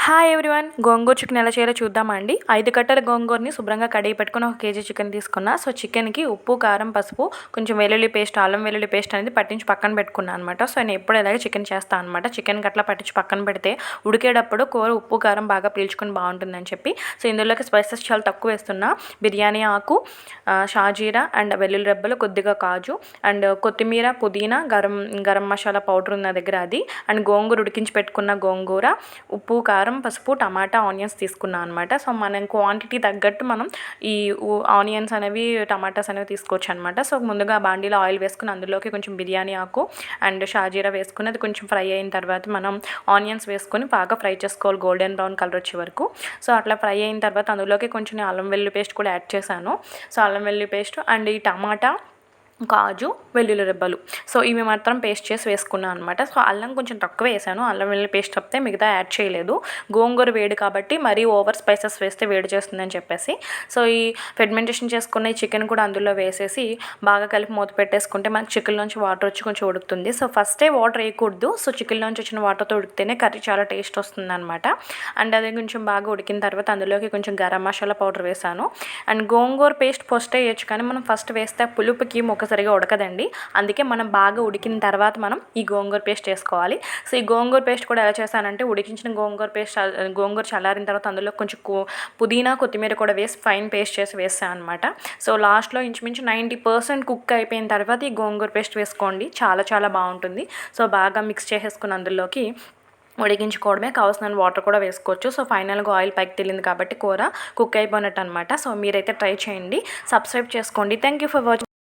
Hi everyone, గోంగూర chicken ఎలా చేయాలో చూద్దామండి. 5 కట్టల గోంగూరని శుభ్రంగా కడిగి పెట్టుకుని 1 కేజీ చికెన్ తీసుకున్నా. సో చికెన్కి ఉప్పు, కారం, పసుపు, కొంచెం వెల్లుల్లి పేస్ట్, అల్లం వెల్లుల్లి పేస్ట్ అనేది పట్టించి పక్కన పెట్టుకున్నాను అనమాట. సో నేను ఎప్పుడు ఇలాగే చికెన్ చేస్తాను అనమాట. చికెన్కి అట్లా పట్టించి పక్కన పెడితే ఉడికేటప్పుడు కూర ఉప్పు, కారం బాగా పీల్చుకొని బాగుంటుందని చెప్పి. సో ఇందులోకి స్పైసెస్ చాలా తక్కువ వేస్తున్నా. బిర్యానీ ఆకు, షాజీరా అండ్ వెల్లుల్లి రెబ్బలు, కొద్దిగా కాజు అండ్ కొత్తిమీర, పుదీనా, గరం మసాలా పౌడర్ ఉన్న దగ్గర అది, అండ్ గోంగూర ఉడికించి పెట్టుకున్న గోంగూర, ఉప్పు, కారం, పసుపు, టమాటా, ఆనియన్స్ తీసుకున్నాను అనమాట. సో మనం క్వాంటిటీ తగ్గట్టు మనం ఈ ఆనియన్స్ అనేవి, టమాటాస్ అనేవి తీసుకోవచ్చు అనమాట. సో ముందుగా బాండీలో ఆయిల్ వేసుకుని అందులోకి కొంచెం బిర్యానీ ఆకు అండ్ షాజీరా వేసుకుని అది కొంచెం ఫ్రై అయిన తర్వాత మనం ఆనియన్స్ వేసుకొని బాగా ఫ్రై చేసుకోవాలి, గోల్డెన్ బ్రౌన్ కలర్ వచ్చే వరకు. సో అట్లా ఫ్రై అయిన తర్వాత అందులోకి కొంచెం అల్లం వెల్లుల్లి పేస్ట్ కూడా యాడ్ చేశాను. సో అల్లం వెల్లుల్లి పేస్ట్ అండ్ ఈ టమాటా, కాజు, వెల్లుల్లి రెబ్బలు, సో ఇవి మాత్రం పేస్ట్ చేసి వేసుకున్నాను అనమాట. సో అల్లం కొంచెం తక్కువ వేసాను, అల్లం వెల్లుల్లి పేస్ట్ తప్పితే మిగతా యాడ్ చేయలేదు. గోంగూర వేడి కాబట్టి మరీ ఓవర్ స్పైసెస్ వేస్తే వేడి చేస్తుందని చెప్పేసి. సో ఈ ఫెర్మెంటేషన్ చేసుకున్న ఈ చికెన్ కూడా అందులో వేసేసి బాగా కలిపి మూత పెట్టేసుకుంటే మనకి చికెన్లోంచి వాటర్ వచ్చి కొంచెం ఉడుకుతుంది. సో ఫస్టే వాటర్ వేయకూడదు. సో చికెన్లోంచి వచ్చిన వాటర్తో ఉడికితేనే కర్రీ చాలా టేస్ట్ వస్తుంది అనమాట. అండ్ అది కొంచెం బాగా ఉడికిన తర్వాత అందులోకి కొంచెం గరం మసాలా పౌడర్ వేసాను. అండ్ గోంగూర పేస్ట్ ఫస్ట్ వేయచ్చు, కానీ మనం ఫస్ట్ వేస్తే పులుపుకి సరిగా ఉడకదండి. అందుకే మనం బాగా ఉడికిన తర్వాత మనం ఈ గోంగూర పేస్ట్ వేసుకోవాలి. సో ఈ గోంగూర పేస్ట్ కూడా ఎలా చేశానంటే, ఉడికించిన గోంగూర చల్లారిన తర్వాత అందులో కొంచెం పుదీనా, కొత్తిమీర కూడా వేసి ఫైన్ పేస్ట్ చేసి వేసాను అనమాట. సో లాస్ట్లో ఇంచుమించు 90% కుక్ అయిపోయిన తర్వాత ఈ గోంగూర పేస్ట్ వేసుకోండి, చాలా చాలా బాగుంటుంది. సో బాగా మిక్స్ చేసేసుకుని అందులోకి ఉడికించుకోవడమే, కావాల్సిన వాటర్ కూడా వేసుకోవచ్చు. సో ఫైనల్గా ఆయిల్ పైకి తెలియదు కాబట్టి కూర కుక్ అయిపోయినట్టు అనమాట. సో మీరైతే ట్రై చేయండి, సబ్స్క్రైబ్ చేసుకోండి. Thank you for watching.